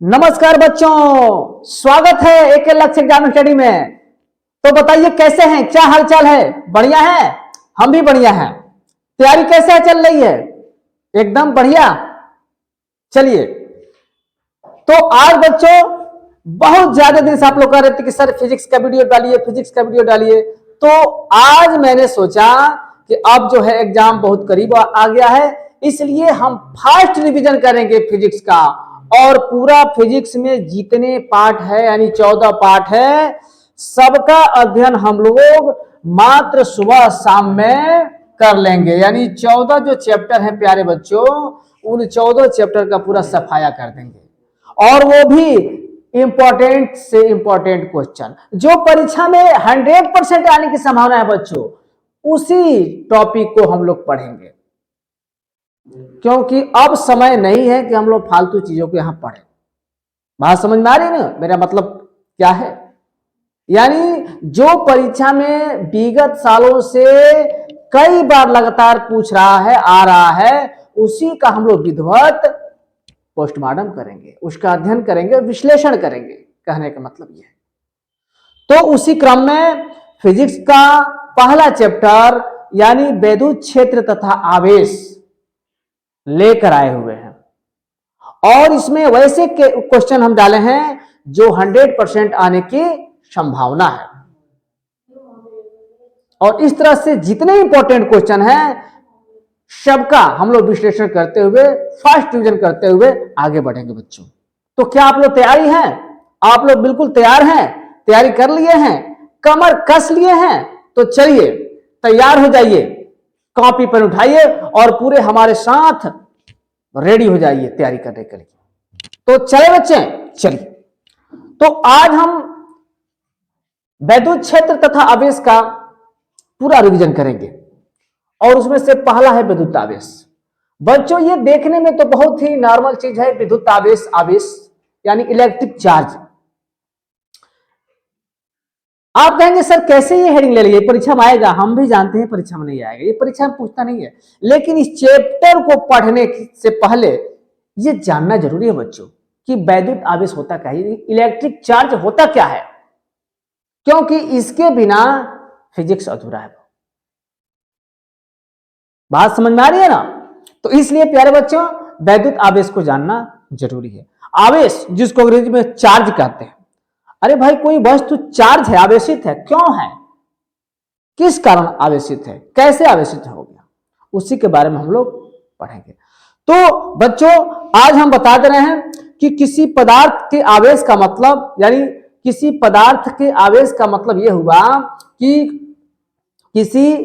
नमस्कार बच्चों, स्वागत है एक लक्ष्य एग्जाम स्टडी में। तो बताइए कैसे हैं, क्या हालचाल है? बढ़िया है, हम भी बढ़िया हैं। तैयारी कैसे चल रही है? एकदम बढ़िया। चलिए, तो आज बच्चों बहुत ज्यादा दिन से आप लोग कह रहे थे कि सर फिजिक्स का वीडियो डालिए, फिजिक्स का वीडियो डालिए। तो आज मैंने सोचा कि अब जो है एग्जाम बहुत करीब आ गया है, इसलिए हम फास्ट रिवीजन करेंगे फिजिक्स का। और पूरा फिजिक्स में जितने पार्ट है यानी 14 पार्ट है, सबका अध्ययन हम लोग मात्र सुबह शाम में कर लेंगे। यानी 14 जो चैप्टर हैं प्यारे बच्चों, उन 14 चैप्टर का पूरा सफाया कर देंगे। और वो भी इंपॉर्टेंट से इंपॉर्टेंट क्वेश्चन जो परीक्षा में 100% आने की संभावना है बच्चों, उसी टॉपिक को हम लोग पढ़ेंगे। क्योंकि अब समय नहीं है कि हम लोग फालतू चीजों को यहां पढ़ें। बात समझ में आ रही है ना? मेरा मतलब क्या है? यानी जो परीक्षा में विगत सालों से कई बार लगातार पूछ रहा है, आ रहा है, उसी का हम लोग विधिवत पोस्टमार्टम करेंगे, उसका अध्ययन करेंगे, विश्लेषण करेंगे। कहने का मतलब यह है। तो उसी क्रम में फिजिक्स का पहला चैप्टर यानी वैद्युत क्षेत्र तथा आवेश लेकर आए हुए हैं। और इसमें वैसे क्वेश्चन हम डाले हैं जो 100% आने की संभावना है। और इस तरह से जितने इंपॉर्टेंट क्वेश्चन हैं सबका हम लोग विश्लेषण करते हुए, फास्ट रिवीजन करते हुए आगे बढ़ेंगे बच्चों। तो क्या आप लोग तैयारी हैं? आप लोग बिल्कुल तैयार हैं? तैयारी कर लिए हैं? कमर कस लिए हैं? तो चलिए तैयार हो जाइए, कॉपी पेन उठाइए और पूरे हमारे साथ रेडी हो जाइए तैयारी करने के लिए। तो चले बच्चे, चलिए। तो आज हम वैद्युत क्षेत्र तथा आवेश का पूरा रिवीजन करेंगे और उसमें से पहला है विद्युत आवेश। बच्चों ये देखने में तो बहुत ही नॉर्मल चीज है, विद्युत आवेश, आवेश यानी इलेक्ट्रिक चार्ज। आप कहेंगे सर कैसे ये हेडिंग ले लिए, परीक्षा में आएगा? हम भी जानते हैं परीक्षा में नहीं आएगा, ये परीक्षा में पूछता नहीं है। लेकिन इस चैप्टर को पढ़ने से पहले ये जानना जरूरी है बच्चों कि वैद्युत आवेश होता क्या है, इलेक्ट्रिक चार्ज होता क्या है, क्योंकि इसके बिना फिजिक्स अधूरा है। बात समझ में आ रही है ना? तो इसलिए प्यारे बच्चों वैद्युत आवेश को जानना जरूरी है। आवेश जिसको अंग्रेजी में चार्ज कहते हैं। अरे भाई कोई वस्तु चार्ज है, आवेशित है, क्यों है, किस कारण आवेशित है, कैसे आवेशित हो गया, उसी के बारे में हम लोग पढ़ेंगे। तो बच्चों आज हम बता दे रहे हैं कि किसी पदार्थ के आवेश का मतलब, यानी किसी पदार्थ के आवेश का मतलब यह हुआ कि किसी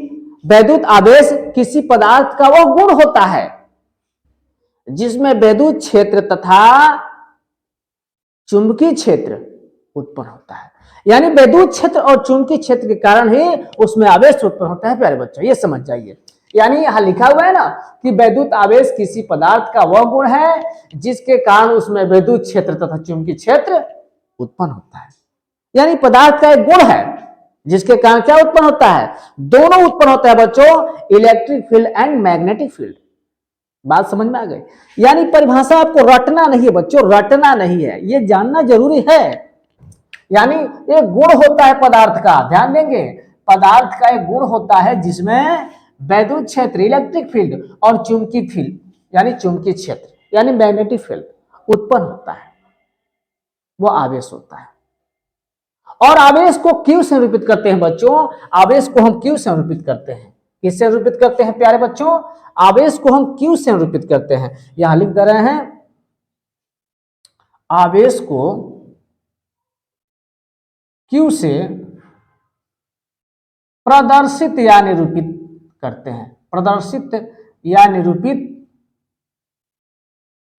वैद्युत आवेश किसी पदार्थ का वह गुण होता है जिसमें वैद्युत क्षेत्र तथा चुंबकीय क्षेत्र उत्पन्न होता है। यानी वैद्युत क्षेत्र और चुंबकीय क्षेत्र के कारण ही उसमें आवेश उत्पन्न होता है। प्यारे बच्चों ये समझ जाइए। यानी यहां लिखा हुआ है ना कि वैद्युत आवेश किसी पदार्थ का वह गुण है जिसके कारण उसमें वैद्युत क्षेत्र तथा चुंबकीय क्षेत्र उत्पन्न होता है। यानी पदार्थ का एक गुण है जिसके कारण क्या उत्पन्न होता है, दोनों उत्पन्न होता है बच्चों, electric field and magnetic field. बात समझ में आ गई? यानी परिभाषा आपको रटना नहीं है बच्चों, रटना नहीं है, ये जानना जरूरी है। यानी एक गुण होता है पदार्थ का, ध्यान देंगे, पदार्थ का एक गुण होता है जिसमें वैद्युत क्षेत्र इलेक्ट्रिक फील्ड और चुंबकीय फील्ड यानी चुंबकीय क्षेत्र यानी मैग्नेटिक फील्ड उत्पन्न होता है, वो आवेश होता है। और आवेश को क्यों से निरूपित करते हैं बच्चों? आवेश को हम क्यों से निरूपित करते हैं, किससे निरूपित करते हैं प्यारे बच्चों? आवेश को हम क्यों से निरूपित करते हैं, यहां लिख दे रहे हैं। आवेश को क्यू से प्रदर्शित या निरूपित करते हैं, प्रदर्शित या निरूपित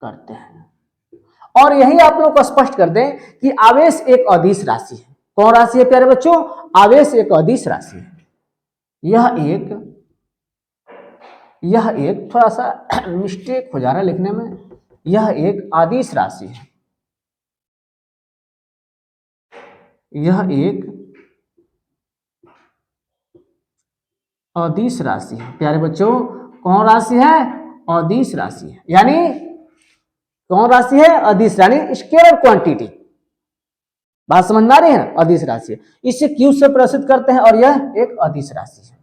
करते हैं। और यही आप लोग को स्पष्ट कर दें कि आवेश एक अदिश राशि है। कौन राशि है प्यारे बच्चों? आवेश एक अदिश राशि है। यह एक थोड़ा सा मिस्टेक हो जा रहा है लिखने में, यह एक अदिश राशि है। यह एक अदिश राशि है प्यारे बच्चों। कौन राशि है? अदिश राशि है। यानी कौन राशि है? अदिश यानी स्केलर क्वांटिटी। बात समझ में आ रही है? अदिश राशि, इसे क्यू से प्रदर्शित करते हैं और यह एक अदिश राशि है।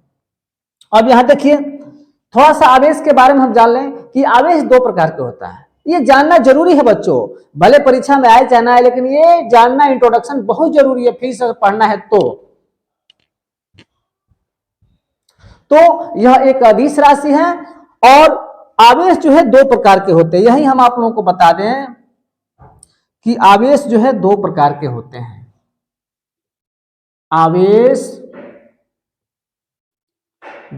अब यहां देखिए, थोड़ा सा आवेश के बारे में हम जान लें कि आवेश दो प्रकार के होता है। ये जानना जरूरी है बच्चों, भले परीक्षा में आए चाहे ना आए, लेकिन ये जानना इंट्रोडक्शन बहुत जरूरी है, फिर से पढ़ना है तो यह एक अदिश राशि है। और आवेश जो है दो प्रकार के होते हैं, यही हम आप लोगों को बता दें कि आवेश जो है दो प्रकार के होते हैं। आवेश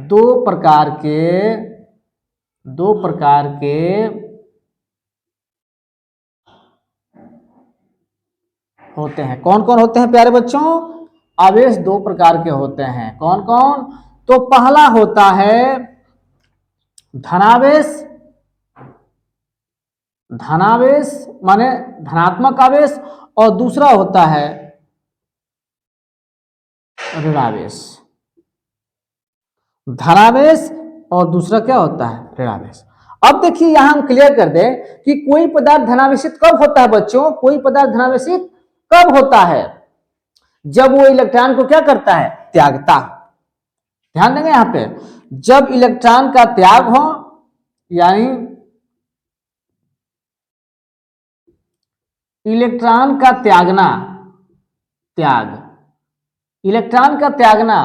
दो प्रकार के होते हैं। कौन कौन होते हैं प्यारे बच्चों? आवेश दो प्रकार के होते हैं। कौन कौन? तो पहला होता है धनावेश, धनावेश माने धनात्मक आवेश, और दूसरा होता है ऋणावेश। धनावेश और दूसरा क्या होता है? ऋणावेश। अब देखिए यहां हम क्लियर कर दें कि कोई पदार्थ धनावेशित कब होता है बच्चों? कोई पदार्थ धनावेशित कब होता है? जब वो इलेक्ट्रॉन को क्या करता है? त्यागता। ध्यान देंगे यहां पे, जब इलेक्ट्रॉन का त्याग हो, यानी इलेक्ट्रॉन का त्यागना, त्याग, इलेक्ट्रॉन का त्यागना,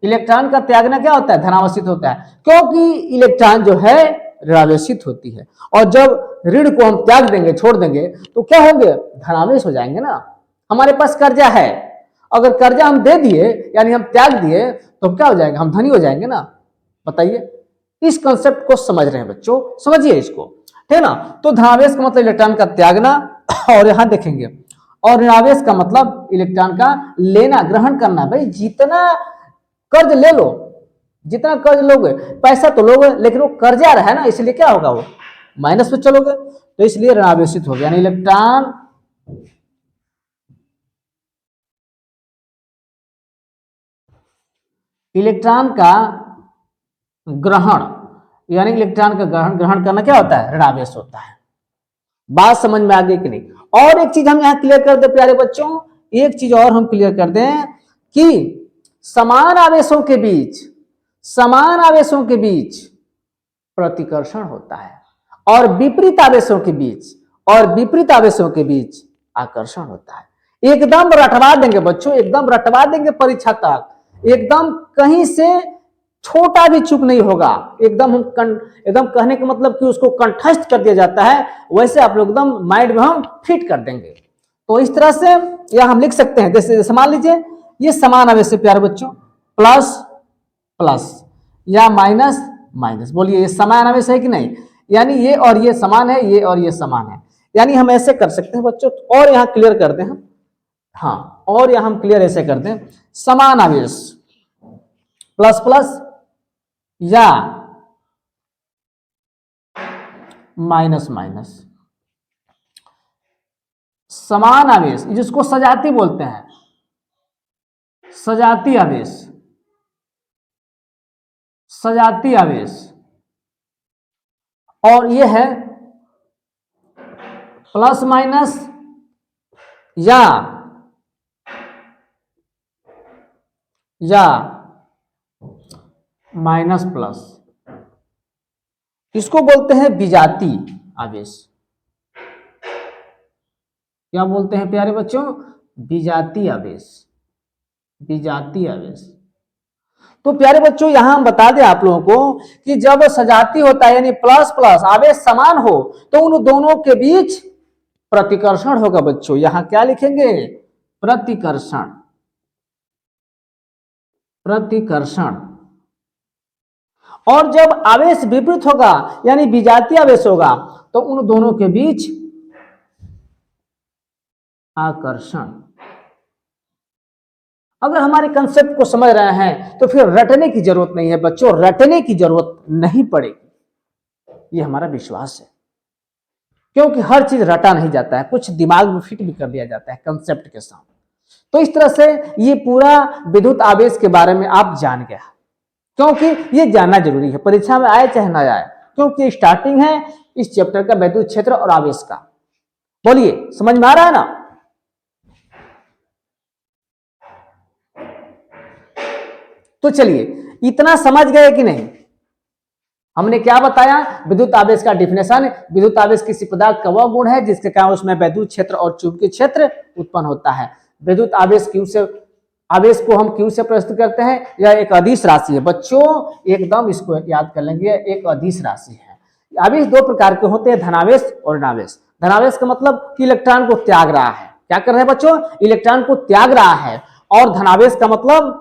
इलेक्ट्रॉन का त्यागना क्या होता है? धनावेशित होता है, क्योंकि इलेक्ट्रॉन जो है ऋणावेशित होती है। और जब ऋण को हम त्याग देंगे, छोड़ देंगे, तो क्या होंगे? धनावेश हो जाएंगे ना। हमारे पास कर्जा है, अगर कर्जा हम दे दिए यानी हम त्याग दिए, तो क्या हो जाएंगे? हम धनी हो जाएंगे ना। बताइए, इस कंसेप्ट को समझ रहे हैं बच्चों? समझिए इसको, ठीक है ना। तो धनावेश का मतलब इलेक्ट्रॉन का त्यागना, और यहां देखेंगे, और ऋणावेश का मतलब इलेक्ट्रॉन का लेना, ग्रहण करना। भाई जितना कर्ज ले लो, जितना कर्ज लोगे, पैसा तो लोगे, लेकिन वो कर्जा रहा है ना, इसलिए क्या होगा? वो माइनस पे चलोगे, तो इसलिए ऋणावेशित हो गया। यानी इलेक्ट्रॉन इलेक्ट्रॉन का ग्रहण, यानी इलेक्ट्रॉन का ग्रहण करना क्या होता है? ऋणावेश होता है। बात समझ में आ गई कि नहीं? और एक चीज हम यहां क्लियर कर दे प्यारे बच्चों, एक चीज और हम क्लियर कर दें कि समान आवेशों के बीच, समान आवेशों के बीच प्रतिकर्षण होता है, और विपरीत आवेशों के बीच, और विपरीत आवेशों के बीच आकर्षण होता है। एकदम रटवा देंगे बच्चों, एकदम रटवा देंगे परीक्षा तक, एकदम कहीं से छोटा भी चूक नहीं होगा। एकदम हम एकदम कहने का मतलब कि उसको कंठस्थ कर दिया जाता है, वैसे आप लोग एकदम माइंड में हम फिट कर देंगे। तो इस तरह से या हम लिख सकते हैं, जैसे मान लीजिए ये समान आवेश है प्यारे बच्चों, प्लस प्लस या माइनस माइनस। बोलिए ये समान आवेश है कि नहीं? यानी ये और ये समान है, ये और ये समान है। यानी हम ऐसे कर सकते हैं बच्चों, और यहां क्लियर कर दें हम, हाँ, और यहां हम क्लियर ऐसे कर दें, समान आवेश प्लस प्लस या माइनस माइनस। समान आवेश जिसको सजाती बोलते हैं, सजाती आवेश, सजाती आवेश, और ये है प्लस माइनस या माइनस प्लस, इसको बोलते हैं विजाती आवेश। क्या बोलते हैं प्यारे बच्चों? विजाती आवेश, विजाती आवेश। तो प्यारे बच्चों यहां हम बता दें आप लोगों को कि जब सजाती होता है यानी प्लस प्लस आवेश समान हो, तो उन दोनों के बीच प्रतिकर्षण होगा बच्चों। यहां क्या लिखेंगे? प्रतिकर्षण, प्रतिकर्षण। और जब आवेश विपरीत होगा यानी विजातीय आवेश होगा, तो उन दोनों के बीच आकर्षण। अगर हमारे कंसेप्ट को समझ रहे हैं तो फिर रटने की जरूरत नहीं है बच्चों, रटने की जरूरत नहीं पड़ेगी, ये हमारा विश्वास है। क्योंकि हर चीज रटा नहीं जाता है, कुछ दिमाग में फिट भी कर दिया जाता है कंसेप्ट के साथ। तो इस तरह से ये पूरा विद्युत आवेश के बारे में आप जान गया, क्योंकि ये जानना जरूरी है, परीक्षा में आए चाहे ना आए, क्योंकि स्टार्टिंग है, इस चैप्टर का वैद्युत क्षेत्र और आवेश का। बोलिए, समझ में आ रहा है ना? तो चलिए, इतना समझ गए कि नहीं? हमने क्या बताया? विद्युत आवेश का डिफिनेशन। विद्युत आवेश किसी पदार्थ का वह गुण है जिसके कारण उसमें वैद्युत क्षेत्र और चुंबकीय क्षेत्र उत्पन्न होता है। विद्युत आवेश क्यू से, आवेश को हम क्यू से प्रस्तुत करते हैं। यह एक अदिश राशि है बच्चों, एकदम इसको याद कर लेंगे, एक अदिश राशि है। आवेश दो प्रकार के होते हैं, धनावेश और ऋणावेश। धनावेश का मतलब कि इलेक्ट्रॉन को त्याग रहा है। क्या कर रहे हैं बच्चों? इलेक्ट्रॉन को त्याग रहा है। और धनावेश का मतलब,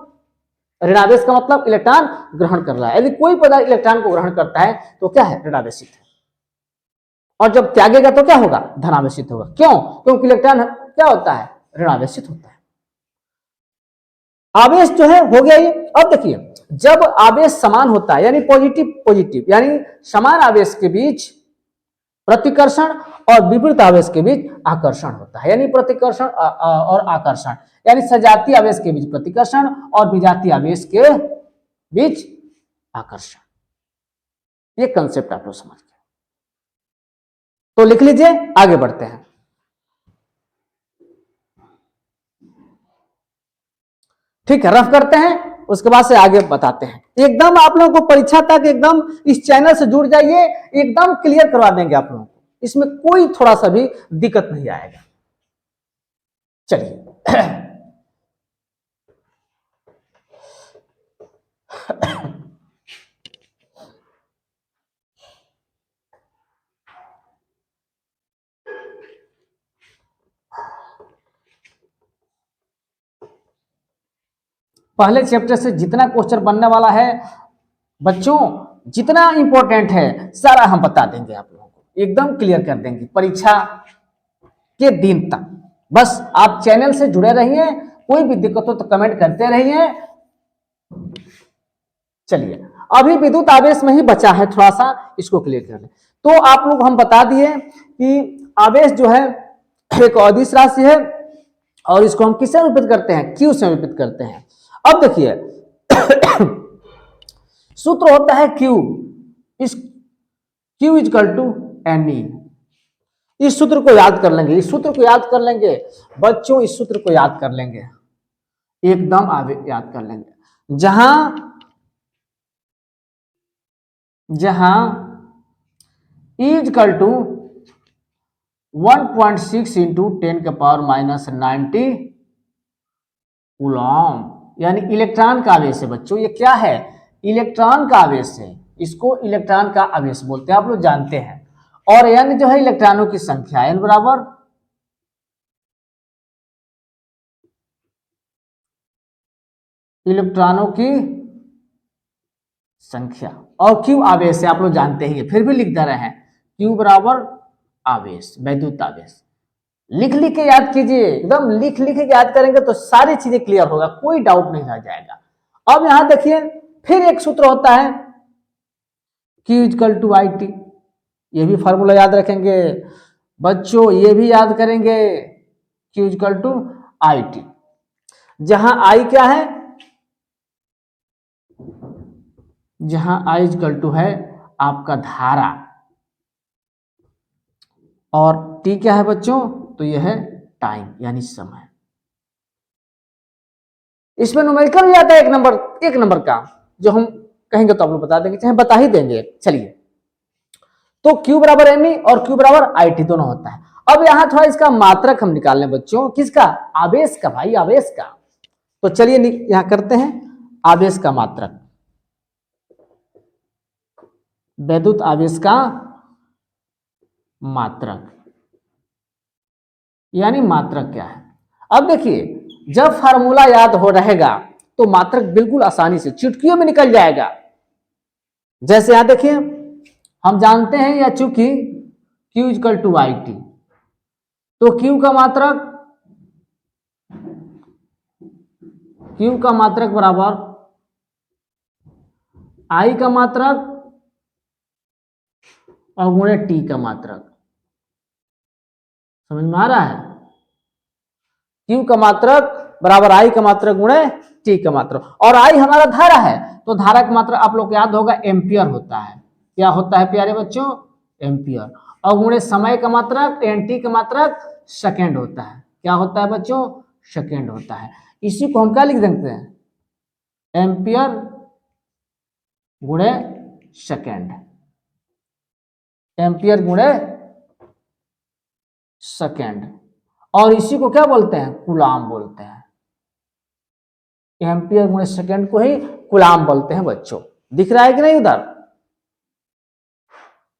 ऋणावेश का मतलब इलेक्ट्रॉन ग्रहण कर रहा है। यदि कोई पदार्थ इलेक्ट्रॉन को ग्रहण करता है तो क्या है? ऋणावेशित है। और जब त्यागेगा तो क्या होगा? धनावेशित होगा। क्यों? क्योंकि इलेक्ट्रॉन क्या होता है? ऋणावेशित होता है। आवेश जो है हो गया ये। अब देखिए, जब आवेश समान होता है, यानी पॉजिटिव पॉजिटिव, यानी समान आवेश के बीच प्रतिकर्षण और विपरीत आवेश के बीच आकर्षण होता है। यानी प्रतिकर्षण और आकर्षण, यानी सजातीय आवेश के बीच प्रतिकर्षण और विजातीय आवेश के बीच आकर्षण। ये कंसेप्ट आप लोग समझ गए। तो लिख लीजिए, आगे बढ़ते हैं। ठीक है, रफ करते हैं, उसके बाद से आगे बताते हैं। एकदम आप लोगों को परीक्षा तक एकदम इस चैनल से जुड़ जाइए, एकदम क्लियर करवा देंगे आप लोगों को, इसमें कोई थोड़ा सा भी दिक्कत नहीं आएगा। चलिए पहले चैप्टर से जितना क्वेश्चन बनने वाला है बच्चों, जितना इंपॉर्टेंट है सारा हम बता देंगे आप लोगों को, एकदम क्लियर कर देंगे परीक्षा के दिन तक। बस आप चैनल से जुड़े रहिए, कोई भी दिक्कत हो तो कमेंट करते रहिए। चलिए, अभी विद्युत आवेश में ही बचा है, थोड़ा सा इसको क्लियर कर लें। तो आप लोग हम बता दिए कि आवेश जो है एक अदिश राशि है और इसको हम किससे निरूपित करते हैं? क्यू से निरूपित करते हैं। अब देखिए सूत्र होता है क्यू, इस Q equal to N E. इस सूत्र को याद कर लेंगे, इस सूत्र को याद कर लेंगे बच्चों, इस सूत्र को याद कर लेंगे, एकदम याद कर लेंगे। जहां इजकल टू 1.6 इंटू 10⁻⁻90 कूलॉम, यानी इलेक्ट्रॉन का आवेश है बच्चों। ये क्या है? इलेक्ट्रॉन का आवेश है, इसको इलेक्ट्रॉन का आवेश बोलते हैं, आप लोग जानते हैं। और एन जो है इलेक्ट्रॉनों की संख्या, एन बराबर इलेक्ट्रॉनों की संख्या, और क्यू आवेश है, आप लोग जानते ही, फिर भी लिख दे रहे हैं, क्यू बराबर आवेश, वैद्युत आवेश। लिख लिख के याद कीजिए, एकदम लिख लिख के याद करेंगे तो सारी चीजें क्लियर होगा, कोई डाउट नहीं रह जाएगा। अब यहां देखिए, फिर एक सूत्र होता है Q equal to I T, ये भी फॉर्मूला याद रखेंगे बच्चों, ये भी याद करेंगे, Q equal to I T. जहां I क्या है? जहां I इजकल टू है आपका धारा, और T क्या है बच्चों? तो यह है टाइम, यानी समय। इसमें न्यूमेरिकल भी आता है एक नंबर का, जो हम कहेंगे तो आप लोग बता देंगे, चाहे बता ही देंगे। चलिए, तो Q बराबर एम ई और Q बराबर आई टी दोनों होता है। अब यहां थोड़ा इसका मात्रक हम निकाल लें बच्चों, किसका? आवेश का, भाई आवेश का। तो चलिए यहां करते हैं आवेश का मात्रक, वैद्युत आवेश का मात्रक, यानी मात्रक क्या है? अब देखिए, जब फार्मूला याद हो रहेगा तो मात्रक बिल्कुल आसानी से चुटकियों में निकल जाएगा। जैसे यहां देखिए, हम जानते हैं या चूंकि Q equal to I T, तो Q का मात्रक बराबर I का मात्रक और गुणे T का मात्रक। समझ में आ रहा है? Q का मात्रक बराबर I का मात्रक गुणे T का मात्रक, और I हमारा धारा है, तो धारा का मात्रक आप लोग को याद होगा एम्पियर होता है। क्या होता है प्यारे बच्चों? एम्पियर, और गुणे समय का मात्रक, एनटी का मात्रक सेकेंड होता है। क्या होता है बच्चों? सेकेंड होता है। इसी को हम क्या लिख देते हैं? एम्पियर गुणे सेकेंड, एम्पियर गुणे सेकेंड, और इसी को क्या बोलते हैं? कूलाम बोलते हैं। एम्पियर गुणे सेकेंड को ही कूलाम बोलते हैं बच्चों। दिख रहा है कि नहीं उधर?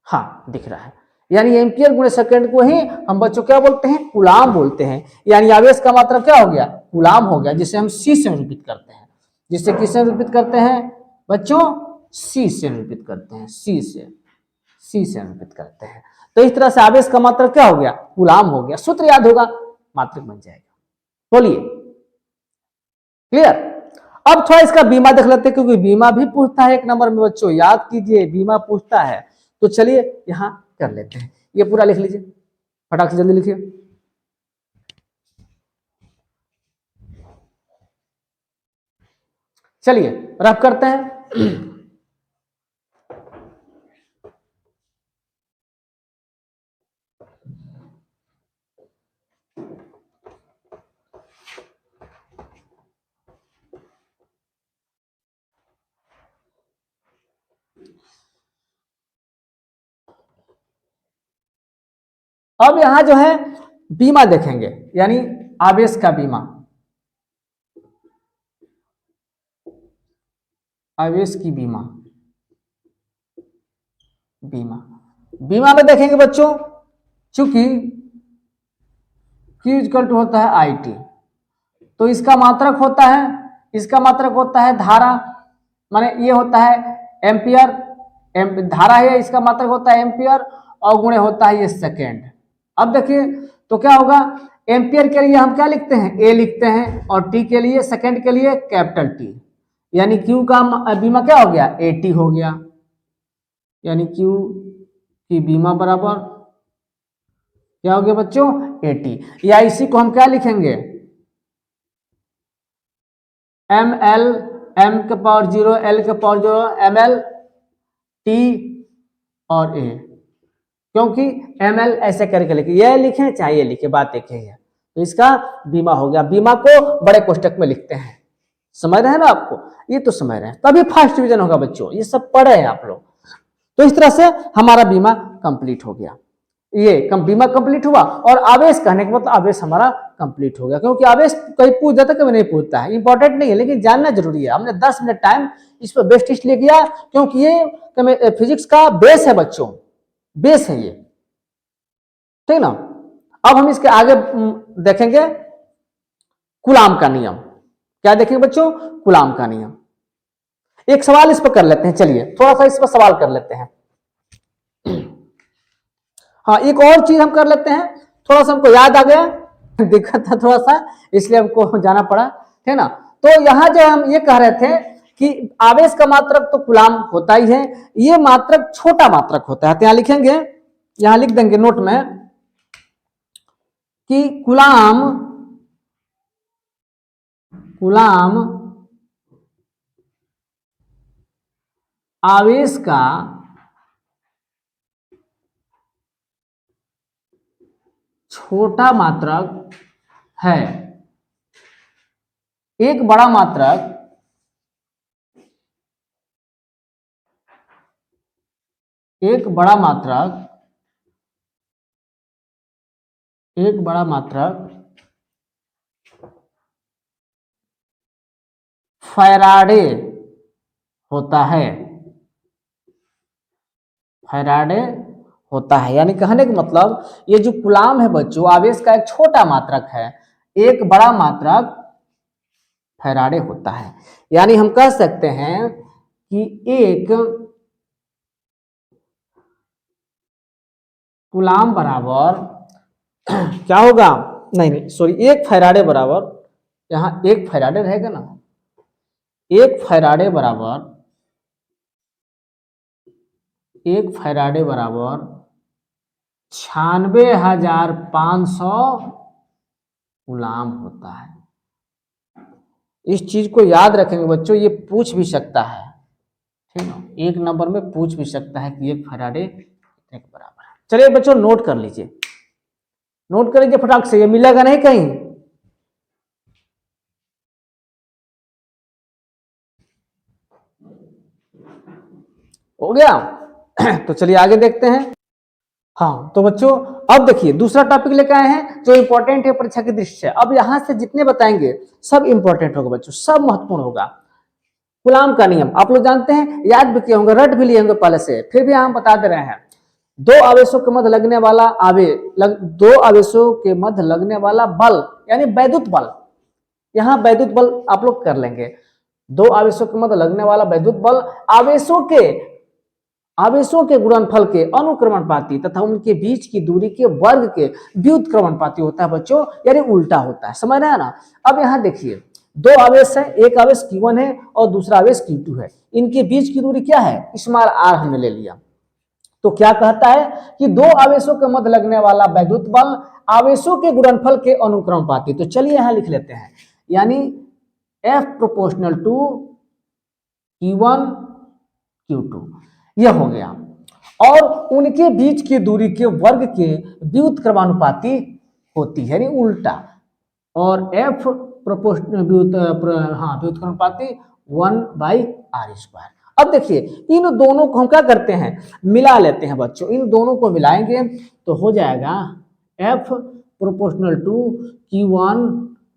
हाँ दिख रहा है। यानी एम्पियर गुणे सेकेंड को ही हम बच्चों क्या बोलते हैं? कूलाम बोलते हैं। यानी आवेश का मात्रा क्या हो गया? कूलाम हो गया, जिसे हम सी से निरूपित करते हैं। जिसे किससे निरूपित करते हैं बच्चों? सी से निरूपित करते हैं। सी से निरूपित करते हैं। तो इस तरह से आवेश का मात्रा क्या हो गया? कूलाम हो गया। सूत्र याद होगा, मात्रक बन जाएगा। बोलिए, क्लियर? अब थोड़ा इसका बीमा देख लेते हैं, क्योंकि बीमा भी पूछता है एक नंबर में बच्चों, याद कीजिए बीमा पूछता है। तो चलिए यहां कर लेते हैं, ये पूरा लिख लीजिए, फटाक से जल्दी लिखिए। चलिए रफ करते हैं। अब यहां जो है बीमा देखेंगे, यानी आवेश का बीमा। आवेश की बीमा, बीमा में देखेंगे बच्चों, चूंकि Q इक्वल टू होता है आई टी, तो इसका मात्रक होता है धारा, माने ये होता है एम्पियर, धारा है, इसका मात्रक होता है एम्पियर, और गुणे होता है ये सेकेंड। अब देखिए तो क्या होगा? एम्पियर के लिए हम क्या लिखते हैं? ए लिखते हैं, और टी के लिए, सेकेंड के लिए कैपिटल टी, यानी क्यू का बीमा क्या हो गया? ए टी हो गया। यानी क्यू की बीमा बराबर क्या हो गया बच्चों? A T. या इसी को हम क्या लिखेंगे? एम एल, एम के पावर 0, एल के पावर 0, एम एल टी और ए, क्योंकि एम एल ऐसे करके लिखे, ये लिखे चाहे ये लिखे, बात एक ही है। तो इसका बीमा हो गया। बीमा को बड़े कोष्टक में लिखते हैं, समझ रहे हैं ना आपको? ये तो समझ रहे हैं, तभी फर्स्ट डिवीजन होगा बच्चों, ये सब पढ़े हैं आप लोग। तो इस तरह से हमारा बीमा कंप्लीट हो गया। ये बीमा कंप्लीट हुआ, और आवेश कहने के मतलब आवेश हमारा कंप्लीट हो गया, क्योंकि आवेश कहीं पूछ जाता कभी नहीं पूछता है, इंपॉर्टेंट नहीं है, लेकिन जानना जरूरी है। हमने 10 मिनट टाइम इस पर बेस्ट इसलिए किया क्योंकि ये फिजिक्स का बेस है बच्चों, बेस है ये, ठीक ना? अब हम इसके आगे देखेंगे कूलाम का नियम। क्या देखेंगे बच्चों? कूलाम का नियम। एक सवाल इस पर कर लेते हैं, चलिए थोड़ा सा इस पर सवाल कर लेते हैं। हाँ एक और चीज हम कर लेते हैं, थोड़ा सा हमको याद आ गया, दिक्कत था थोड़ा सा, इसलिए हमको जाना पड़ा, है ना? तो यहां जो हम ये कह रहे थे कि आवेश का मात्रक तो कूलाम होता ही है, ये मात्रक छोटा मात्रक होता है। तो यहां लिखेंगे, यहां लिख देंगे नोट में कि कूलाम आवेश का छोटा मात्रक है। एक बड़ा मात्रक एक बड़ा मात्रक फैराडे होता है। फैराडे होता है, यानी कहने का मतलब ये जो कूलाम है बच्चों, आवेश का एक छोटा मात्रक है, एक बड़ा मात्रक फैराडे होता है। यानी हम कह सकते हैं कि एक कूलाम बराबर क्या होगा? नहीं सॉरी, एक फैराडे बराबर, यहां एक फैराडे रहेगा ना, एक फैराडे बराबर 96,500 कूलाम होता है। इस चीज को याद रखेंगे बच्चों, ये पूछ भी सकता है, ठीक है? एक नंबर में पूछ भी सकता है कि एक फैराडे 1 बराबर है। चलिए बच्चों नोट कर लीजिए, नोट कर लीजिए फटाक से, ये मिलेगा नहीं कहीं। हो गया? तो चलिए आगे देखते हैं। हाँ तो बच्चों अब देखिए दूसरा टॉपिक लेकर आए हैं जो इंपॉर्टेंट है परीक्षा की दृष्टि से। अब यहां से जितने बताएंगे सब इंपॉर्टेंट होगा बच्चों, सब महत्वपूर्ण होगा। गुलाम का नियम आप लोग जानते हैं, याद भी किए होंगे, रट भी लिए होंगे पहले से, फिर भी हम बता दे रहे हैं। दो आवेशों के मध्य लगने वाला दो आवेशों के मध्य लगने वाला बल यानी वैद्युत बल, यहाँ वैद्युत बल आप लोग कर लेंगे। दो आवेशों के मध्य लगने वाला वैद्युत बल आवेशों के गुणनफल के अनुक्रमणपाती तथा उनके बीच की दूरी के वर्ग के व्युत्क्रमणपाती होता है बच्चों, यानी उल्टा होता है। समझ रहे हैं ना? अब यहाँ देखिए दो आवेश है, एक आवेश Q1 है और दूसरा आवेश Q2 है, इनके बीच की दूरी क्या है, स्मॉल r हमने ले लिया। तो क्या कहता है कि दो आवेशों के मध्य लगने वाला वैद्युत बल आवेशों के गुणनफल के अनुक्रमणपाती। तो चलिए यहां लिख लेते हैं, यानी F proportional to Q1 Q2 यह हो गया, और उनके बीच की दूरी के वर्ग के व्युत्क्रमानुपाती होती है, यानी उल्टा। और F प्रोपोर्शनल व्युत्क्रमानुपाती 1/r²। अब देखिए इन दोनों को हम क्या करते हैं, मिला लेते हैं बच्चों, इन दोनों को मिलाएंगे तो हो जाएगा F proportional to Q1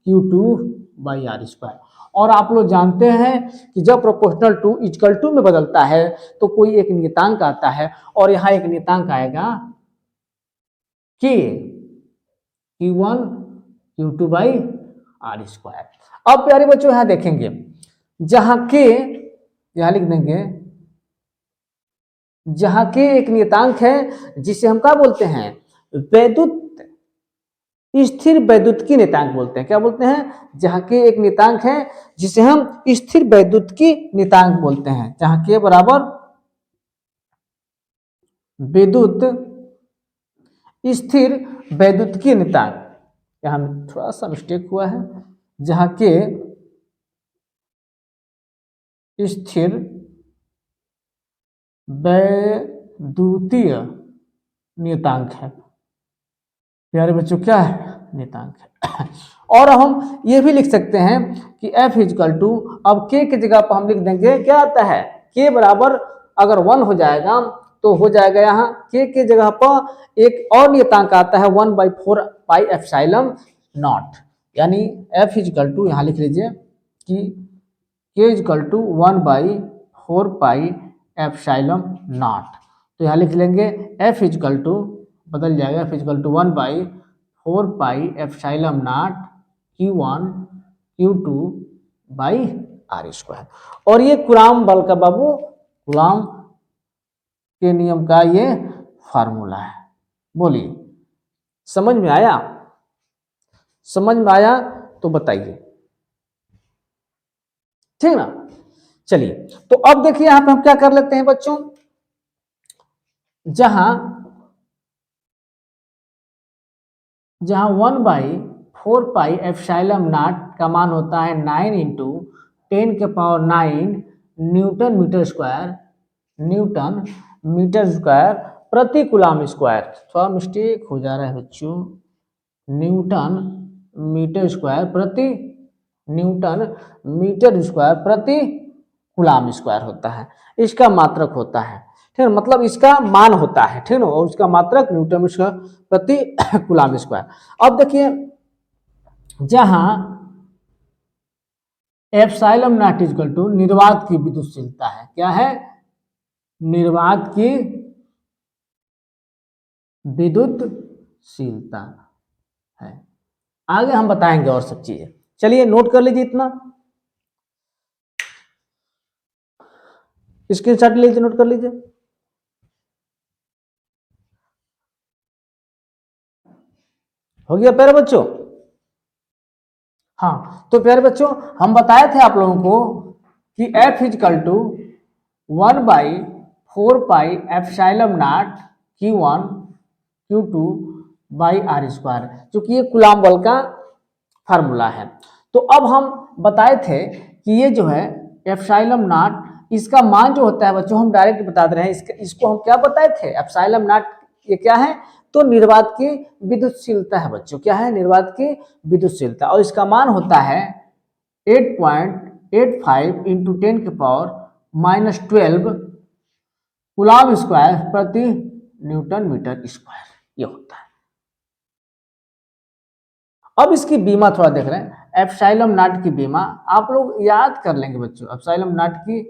Q2/r²। और आप लोग जानते हैं कि जब प्रोपोर्शनल टू इक्वल टू में बदलता है तो कोई एक नियतांक आता है, और यहाँ एक नियतांक आएगा K Q1 Q2/r²। अब प्यारे बच्चों यहाँ देखेंगे, जहां K यहां लिख देंगे, जहां K एक नियतांक है जिसे हम क्या बोलते हैं, वैद्युत स्थिर वैद्युत की नियतांक बोलते हैं। क्या बोलते हैं? जहां के एक नियतांक है जिसे हम स्थिर वैद्युत की नियतांक बोलते हैं, जहां के बराबर विद्युत स्थिर वैद्युत की नियतांक, यहां थोड़ा सा मिस्टेक हुआ है, जहां के स्थिर वैद्युतीय नियतांक है। प्यारे बच्चों क्या है, नियतांक है। और हम ये भी लिख सकते हैं कि F इजकल टू, अब K की जगह पर हम लिख देंगे क्या आता है, K बराबर अगर 1 हो जाएगा तो हो जाएगा यहाँ K की जगह पर एक और नियतांक आता है 1/4πε0, यानी F इजकल टू यहाँ लिख लीजिए कि K इजकल टू 1/4πε0। तो यहाँ लिख लेंगे F इजकल टू, बदल जाएगा, F is equal to 1/4πε0 Q1 Q2/r²। और ये कूलाम बल का बाबू, कूलाम के नियम का ये फार्मूला है। बोलिए समझ में आया? समझ में आया तो बताइए, ठीक ना? चलिए तो अब देखिए यहां पे हम क्या कर लेते हैं बच्चों, जहां 1/4πε0 का मान होता है 9 × 10⁹ न्यूटन मीटर स्क्वायर प्रति कूलाम स्क्वायर। थोड़ा मिस्टेक हो जा रहा है बच्चों, न्यूटन मीटर स्क्वायर प्रति कूलाम स्क्वायर होता है, इसका मात्रक होता है, ठीक है, मतलब इसका मान होता है, ठीक है, और उसका मात्रक न्यूटन मीटर प्रति कूलाम स्क्वायर। अब देखिए जहां ε0 इक्वल टू निर्वात की विद्युतशीलता है, क्या है, निर्वात की विद्युतशीलता है। आगे हम बताएंगे और सब चीजें, चलिए नोट कर लीजिए, इतना स्क्रीनशॉट ले लीजिए, नोट कर लीजिए। हो गया प्यारे बच्चों? हाँ तो प्यारे बच्चों हम बताए थे आप लोगों को कि F is equal to 1/4πε0 Q1 Q2/r², क्योंकि ये कूलाम बल का फार्मूला है। तो अब हम बताए थे कि ये जो है ε0 इसका मान जो होता है बच्चों हम डायरेक्ट बता दे रहे हैं, इसको हम क्या बताए थे, एप्सिलॉन नॉट। ये क्या है, तो निर्वात की विद्युतशीलता है बच्चों, क्या है, निर्वात की विद्युतशीलता, और इसका मान होता है 8.85 इंटू 10 के पावर -12 कूलॉम स्क्वायर प्रति न्यूटन मीटर स्क्वायर, ये होता है। अब इसकी बीमा थोड़ा देख रहे हैं, एप्सिलॉन नॉट की बीमा आप लोग याद कर लेंगे बच्चों। एप्सिलॉन नॉट की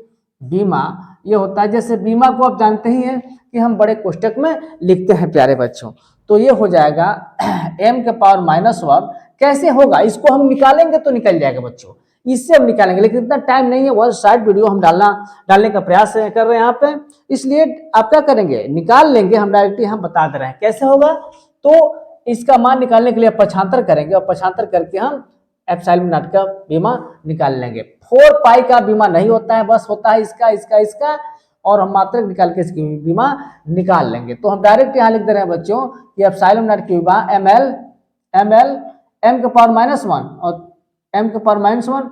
बीमा ये होता है, जैसे बीमा को आप जानते ही हैं कि हम बड़े कोष्टक में लिखते हैं प्यारे बच्चों, तो ये हो जाएगा m के पावर -1। कैसे होगा, इसको हम निकालेंगे तो निकल जाएगा बच्चों, इससे हम निकालेंगे, लेकिन इतना टाइम नहीं है, वह शार्ट वीडियो हम डालने का प्रयास कर रहे हैं यहाँ पे, इसलिए आप क्या करेंगे, निकाल लेंगे, हम डायरेक्टली हम बता दे रहे हैं कैसे होगा। तो इसका मान निकालने के लिए पक्षांतर करेंगे, और पक्षांतर करके हम एप्सिलॉन नॉट का बीमा निकाल लेंगे। 4 पाई का बीमा नहीं होता है, बस होता है इसका इसका इसका, और हम मात्रक निकाल के इसकी बीमा निकाल लेंगे। तो हम डायरेक्ट यहाँ लिख दे रहे हैं बच्चों कि एप्सिलॉन नॉट की बीमा ml m के पावर -1 और m के पावर -1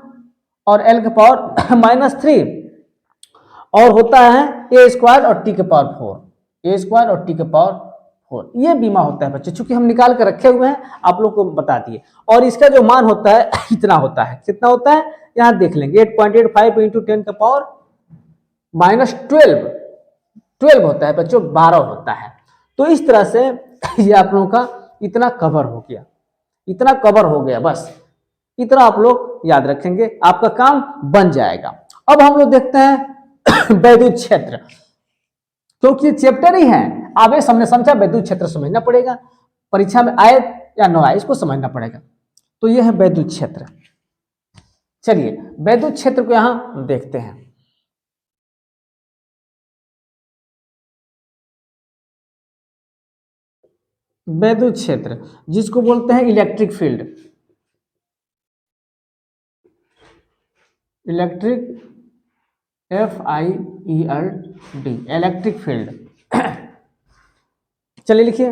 और l के पावर -3, और होता है a स्क्वायर और t के पावर 4, a स्क्वायर और t के पावर 4, ये बीमा होता है बच्चे, चूंकि हम निकाल कर रखे हुए हैं, आप लोग को बता दिए। और इसका जो मान होता है इतना होता है, कितना होता है यहाँ देख लेंगे, 8.85 इंटू 10 का पावर -12 होता है बच्चों, 12 होता है। तो इस तरह से ये आप लोगों का इतना कवर हो गया, इतना कवर हो गया, बस इतना आप लोग याद रखेंगे, आपका काम बन जाएगा। अब हम लोग देखते हैं वैद्युत क्षेत्र, क्योंकि चैप्टर ही है, आवेश हमने समझा, वैद्युत क्षेत्र समझना पड़ेगा, परीक्षा में आए या न आए इसको समझना पड़ेगा। तो यह है वैद्युत क्षेत्र। चलिए वैद्युत क्षेत्र को यहां देखते हैं। वैद्युत क्षेत्र जिसको बोलते हैं electric field, electric FIELD, electric field. चलिए लिखिए,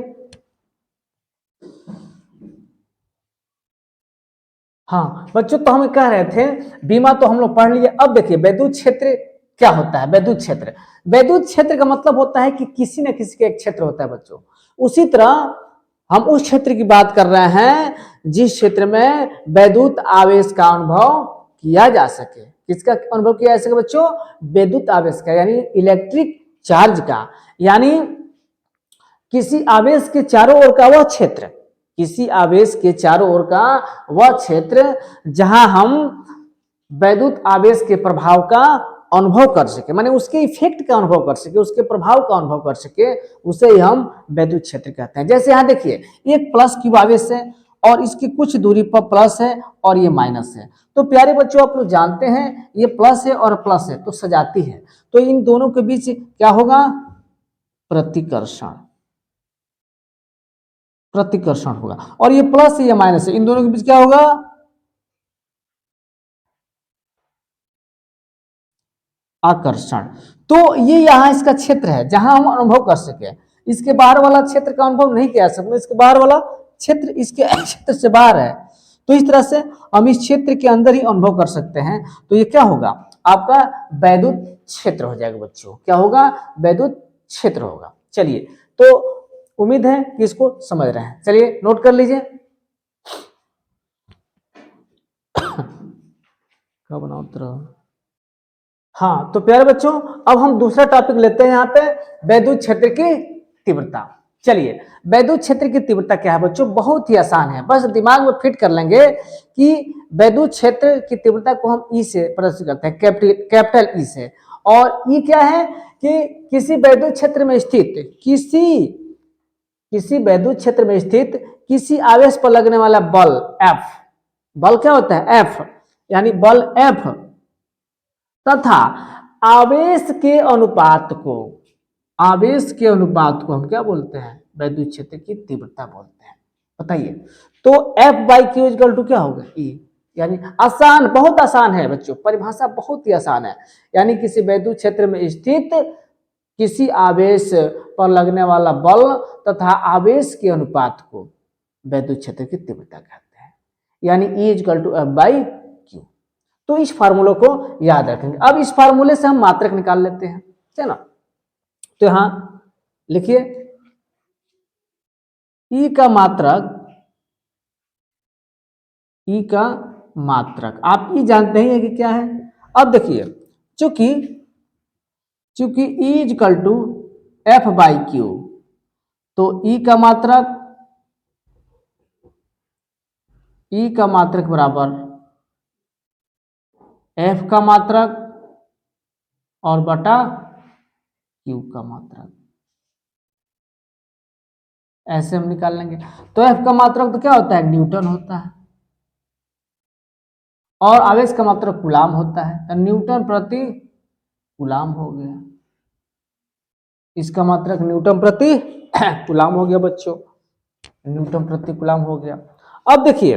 हाँ बच्चों, तो हम कह रहे थे बीमा तो हम लोग पढ़ लिए। अब देखिए वैद्युत क्षेत्र क्या होता है। वैद्युत क्षेत्र, वैद्युत क्षेत्र का मतलब होता है कि किसी न किसी का एक क्षेत्र होता है बच्चों। उसी तरह हम उस क्षेत्र की बात कर रहे हैं जिस क्षेत्र में वैद्युत आवेश का अनुभव किया जा सके। किसका अनुभव किया जा सके बच्चों, वैद्युत आवेश का, यानी इलेक्ट्रिक चार्ज का, यानी किसी आवेश के चारों ओर का वह क्षेत्र, किसी आवेश के चारों ओर का वह क्षेत्र जहां हम वैद्युत आवेश के प्रभाव का अनुभव कर सके, माने उसके इफेक्ट का अनुभव कर सके, उसके प्रभाव का अनुभव कर सके, उसे ही हम वैद्युत क्षेत्र कहते हैं। जैसे यहाँ देखिए एक प्लस क्यू आवेश है और इसकी कुछ दूरी पर प्लस है और ये माइनस है। तो प्यारे बच्चों आप लोग जानते हैं ये प्लस है और प्लस है तो सजाती है, तो इन दोनों के बीच क्या होगा, प्रतिकर्षण, प्रतिकर्षण होगा। और ये प्लस है ये माइनस है, इन दोनों के बीच क्या होगा, आकर्षण। तो ये यहाँ इसका क्षेत्र है जहां हम अनुभव कर सके। इसके बाहर वाला क्षेत्र का अनुभव नहीं किया सकते, इसके बाहर वाला क्षेत्र इसके क्षेत्र से बाहर है, तो इस तरह से हम इस क्षेत्र के अंदर ही अनुभव कर सकते हैं। तो ये क्या होगा, आपका वैद्युत क्षेत्र हो जाएगा बच्चों। क्या होगा, वैद्युत क्षेत्र होगा। चलिए, तो उम्मीद है कि इसको समझ रहे हैं। चलिए नोट कर लीजिए। क्या बनाओ तरह, हाँ तो प्यारे बच्चों अब हम दूसरा टॉपिक लेते हैं यहाँ पे, वैद्युत क्षेत्र की तीव्रता। चलिए वैद्युत क्षेत्र की तीव्रता क्या है बच्चों, बहुत ही आसान है, बस दिमाग में फिट कर लेंगे कि वैद्युत क्षेत्र की तीव्रता को हम ई से प्रदर्शित करते हैं, कैपिटल ई से। और ई क्या है कि किसी वैद्युत क्षेत्र में स्थित किसी वैद्युत क्षेत्र में स्थित किसी आवेश पर लगने वाला बल F, बल क्या होता है F, यानी बल F तथा आवेश के अनुपात को, आवेश के अनुपात को हम क्या बोलते हैं, वैद्युत क्षेत्र की तीव्रता बोलते हैं। बताइए, तो F/Q इक्वल टू क्या होगा, E। यानी आसान, बहुत आसान है बच्चों, परिभाषा बहुत ही आसान है। यानी किसी वैद्युत क्षेत्र में स्थित किसी आवेश पर लगने वाला बल तथा आवेश के अनुपात को वैद्युत क्षेत्र की तीव्रता कहते हैं, यानी E इक्वल टू F/Q। तो इस फार्मूले को याद रखेंगे। अब इस फार्मूले से हम मात्रक निकाल लेते हैं, है ना। तो यहां लिखिए ई का मात्रक आप ई जानते ही है कि क्या है। अब देखिए चूंकि E is equal to F by q, तो ई का मात्रक बराबर एफ का मात्रक और बटा क्यू का मात्रक, ऐसे हम निकाल लेंगे। तो एफ का मात्रक तो क्या होता है, न्यूटन होता है, और आवेश का मात्रक कूलाम होता है, तो न्यूटन प्रति कूलाम हो गया। इसका मात्रक न्यूटन प्रति कूलाम हो गया बच्चों, न्यूटन प्रति कूलाम हो गया। अब देखिए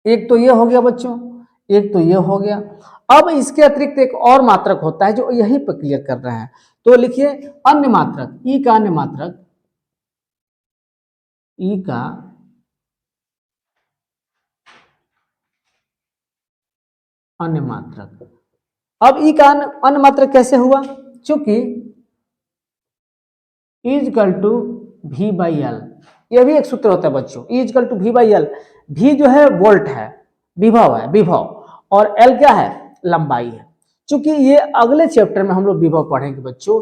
एक तो ये हो गया बच्चों, एक तो ये हो गया। अब इसके अतिरिक्त एक और मात्रक होता है जो यहीं पर क्लियर कर रहे हैं, तो लिखिए अन्य मात्रक, ई का अन्य मात्रक, ई का अन्य मात्रक। अब ई का अन्य मात्रक कैसे हुआ, चूंकि equal to V by L, यह भी एक सूत्र होता है बच्चों, equal to V by L. V जो है वोल्ट है, विभव है, विभव, और एल क्या है, लंबाई है। चूंकि ये अगले चैप्टर में हम लोग विभव पढ़ेंगे बच्चों,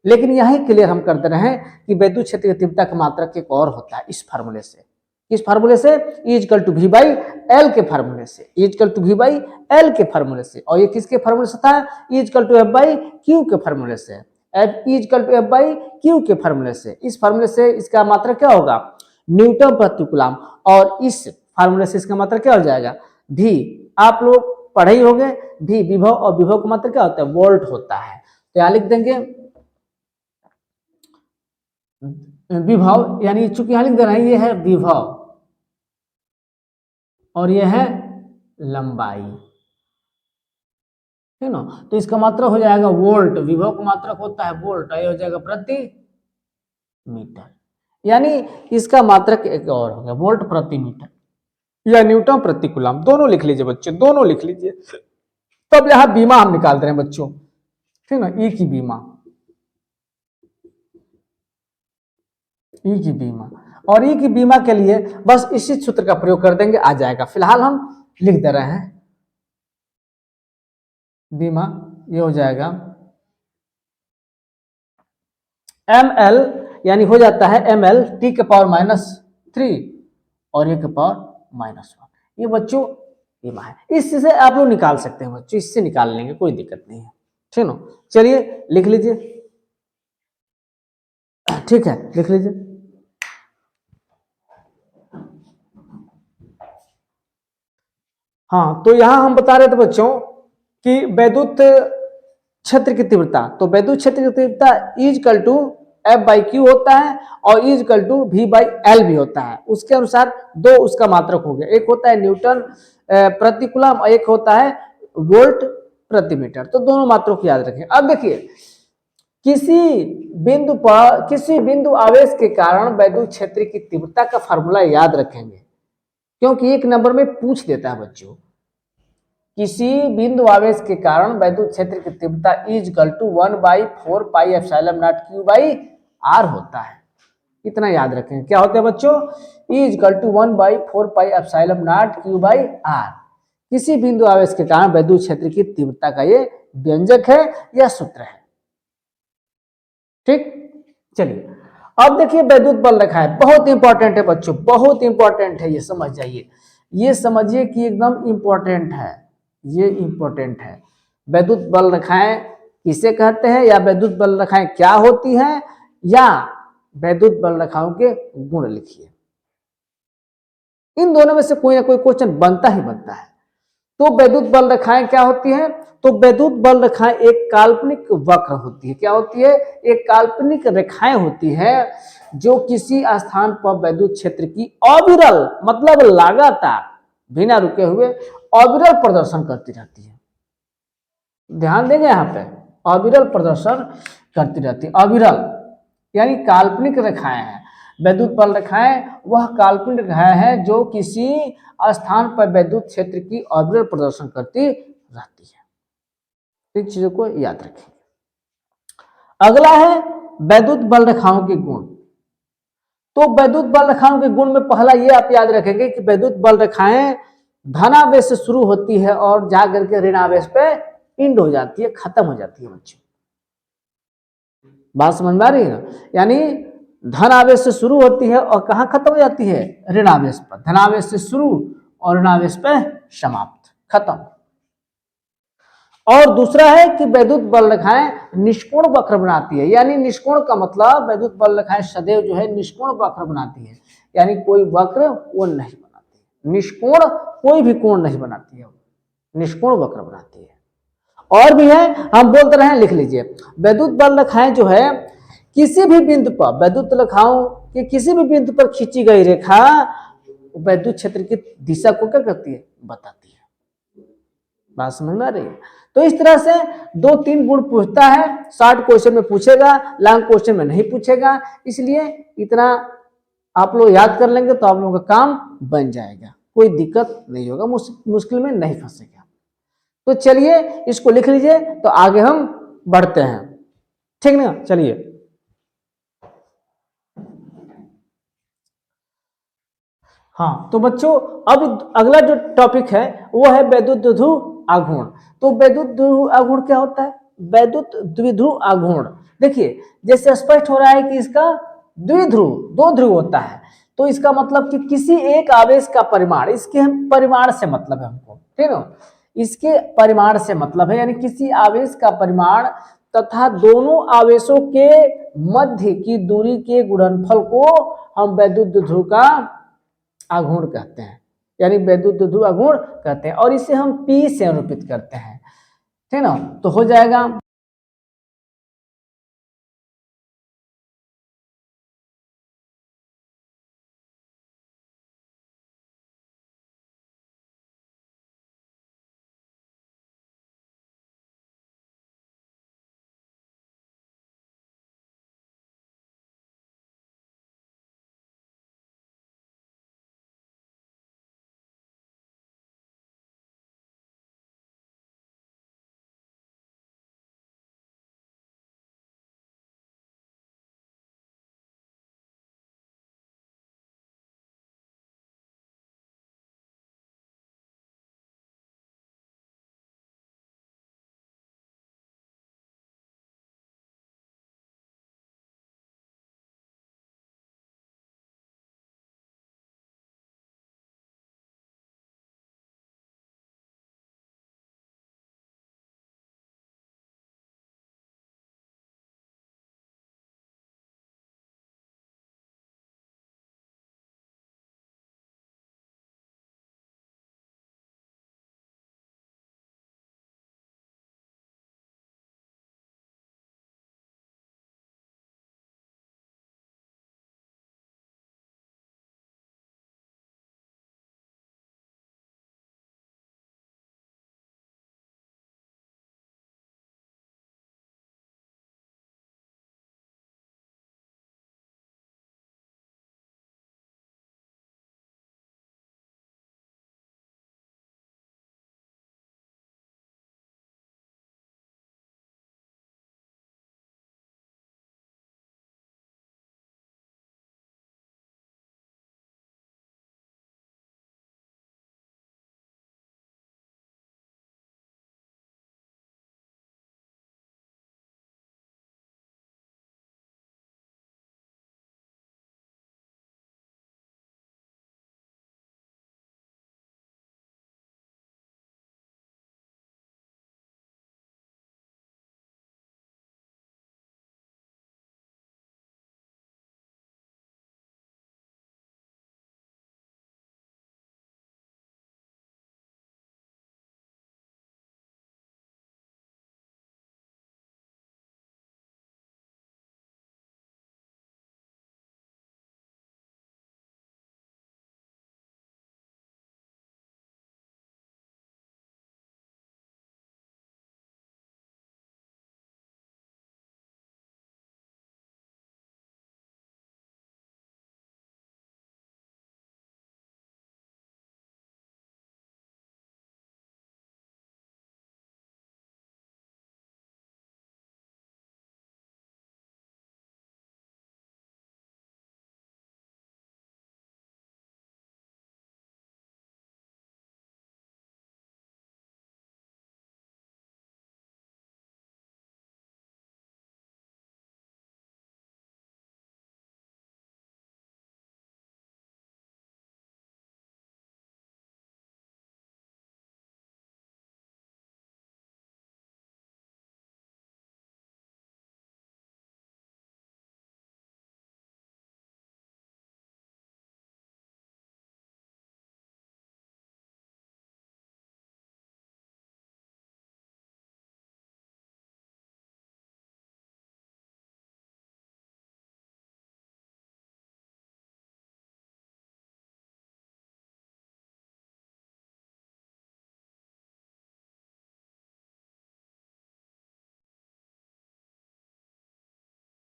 लेकिन यही क्लियर हम कर दे रहे हैं कि वैद्युत क्षेत्र की तीव्रता का मात्रक एक और होता है इस फार्मूले से। किस फार्मूले से, equal to V by L के फार्मूले से, equal to V by L के फार्मूले से। और ये किसके फार्मूले से था, equal to F by Q के फार्मूले से, F equal to F by Q के फार्मूले से। इस फार्मूले से इसका मात्रक क्या होगा, न्यूटन प्रति कूलाम, और इस फार्मूले से इसका मात्रक क्या हो जाएगा, भी। आप लोग पढ़े ही होंगे, भी विभव, और विभव का मात्रक क्या होता है, वोल्ट होता है। तो यहां लिख देंगे विभव, यानी चूंकि यहां लिख दे रहे हैं ये है विभव और ये है लंबाई, है ना। तो इसका मात्रक हो जाएगा वोल्ट, विभव का मात्रक होता है वोल्ट, ये हो जाएगा प्रति मीटर, यानी इसका मात्रक एक और हो गया वोल्ट प्रति मीटर या न्यूटन प्रति कूलाम, दोनों लिख लीजिए बच्चों, दोनों लिख लीजिए। तब यहां बीमा हम निकाल दे रहे हैं बच्चों, ठीक ना, ई की बीमा, ई की बीमा, और ई की बीमा के लिए बस इसी सूत्र का प्रयोग कर देंगे, आ जाएगा। फिलहाल हम लिख दे रहे हैं बीमा, ये हो जाएगा एम एल, यानी हो जाता है एम एल टी के पावर -3 और ये के पावर -1। ये बच्चों बीमा है, इससे आप लोग निकाल सकते हैं बच्चों, इससे निकाल लेंगे, कोई दिक्कत नहीं है, ठीक ना। चलिए लिख लीजिए, ठीक है लिख लीजिए। हाँ, तो यहां हम बता रहे थे बच्चों कि वैद्युत क्षेत्र की तीव्रता, तो वैद्युत क्षेत्र की तीव्रता equal to F by Q होता है और equal to V by L भी होता है। उसके अनुसार दो उसका मात्रक हो गया, एक होता है न्यूटन प्रति कूलम और एक होता है वोल्ट प्रति मीटर। तो दोनों मात्रों को याद रखें। अब देखिए किसी बिंदु आवेश के कारण वैद्युत क्षेत्र की तीव्रता का फॉर्मूला याद रखेंगे, क्योंकि एक नंबर में पूछ देता है बच्चों। किसी बिंदु आवेश के कारण वैद्युत क्षेत्र की तीव्रता equal to 1/4 pi epsilon naught Q by R होता है। इतना याद रखें, क्या होता है बच्चों, equal to 1/4 pi epsilon naught Q by R. किसी बिंदु आवेश के कारण वैद्युत क्षेत्र की तीव्रता का ये व्यंजक है या सूत्र है, ठीक। चलिए अब देखिए वैद्युत बल रेखा है, बहुत इंपॉर्टेंट है बच्चों, बहुत इंपॉर्टेंट है, ये समझ जाइए, ये समझिए कि एकदम इंपॉर्टेंट है, ये इंपॉर्टेंट है। वैद्युत बल रेखाएं किसे कहते हैं, या वैद्युत बल रेखाएं क्या होती हैं, या वैद्युत बल रेखाओं के गुण लिखिए। इन दोनों में से कोई ना कोई क्वेश्चन बनता ही बनता है। तो वैद्युत बल रेखाएं क्या होती हैं, तो वैद्युत बल रेखाएं एक काल्पनिक वक्र होती है। क्या होती है, एक काल्पनिक रेखाएं होती है जो किसी स्थान पर वैद्युत क्षेत्र की अविरल, मतलब लगातार बिना रुके हुए अविरल प्रदर्शन करती रहती है। ध्यान देंगे यहाँ पे, अविरल प्रदर्शन करती रहती है। अविरल यानी काल्पनिक रेखाएं हैं वैद्युत बल रेखाएं वह काल्पनिक रेखाएं हैं जो किसी स्थान पर वैद्युत क्षेत्र की ऑर्बिटल प्रदर्शन करती रहती है। इन चीजों को याद रखें। अगला है वैद्युत बल रेखाओं के गुण। तो वैद्युत बल रेखाओं के गुण में पहला ये आप याद रखेंगे कि वैद्युत बल रेखाएं धनावेश से शुरू होती है और जाकर के ऋणावेश पे इंड हो जाती है, खत्म हो जाती है बच्चों। बात समझ में आ रही है ना? यानी धनावेश से शुरू होती है और कहां खत्म हो जाती है? ऋणावेश पर। धनावेश से शुरू और ऋणावेश पे समाप्त, खत्म। और दूसरा है कि वैद्युत बल रेखाएं निष्कोण वक्र बनाती है। यानी निष्कोण का मतलब वैद्युत बल रेखाएं सदैव जो है निष्कोण वक्र बनाती है, यानी कोई वक्र वो नहीं बनाती, निष्कोण कोई भी कोण नहीं बनाती है, निष्कोण वक्र बनाती है। और भी है, हम बोलते रहे, लिख लीजिए। वैद्युत बल रेखाएं जो है किसी भी बिंदु पर, वैद्युत रेखाओं के किसी भी बिंदु पर खींची गई रेखा वैद्युत क्षेत्र की दिशा को क्या करती है? बताती है। बात समझ में आ रही है? तो इस तरह से 2-3 गुण पूछता है, शॉर्ट क्वेश्चन में पूछेगा, लॉन्ग क्वेश्चन में नहीं पूछेगा। इसलिए इतना आप लोग याद कर लेंगे तो आप लोगों का काम बन जाएगा, कोई दिक्कत नहीं होगा, मुश्किल में नहीं फंसेगा। तो चलिए इसको लिख लीजिए, तो आगे हम बढ़ते हैं, ठीक ना? चलिए हाँ, तो बच्चों अब अगला जो टॉपिक है वो है वैद्युत द्विध्रुव आघूर्ण। तो वैद्युत द्विध्रुव आघूर्ण क्या होता है? वैद्युत द्विध्रुव आघूर्ण, देखिए जैसे स्पष्ट हो रहा है कि इसका द्विध्रुव, 2 ध्रुव होता है। तो इसका मतलब कि किसी एक आवेश का परिमाण, इसके हम परिमाण से मतलब है हमको, ठीक है? इसके परिमाण से मतलब है, यानी किसी आवेश का परिमाण तथा दोनों आवेशों के मध्य की दूरी के गुणनफल को हम वैद्युत द्विध्रुव का आघूर्ण कहते हैं, यानी वैद्युत द्विध्रुव आघूर्ण कहते हैं। और इसे हम P से निरूपित करते हैं, ठीक ना? तो हो जाएगा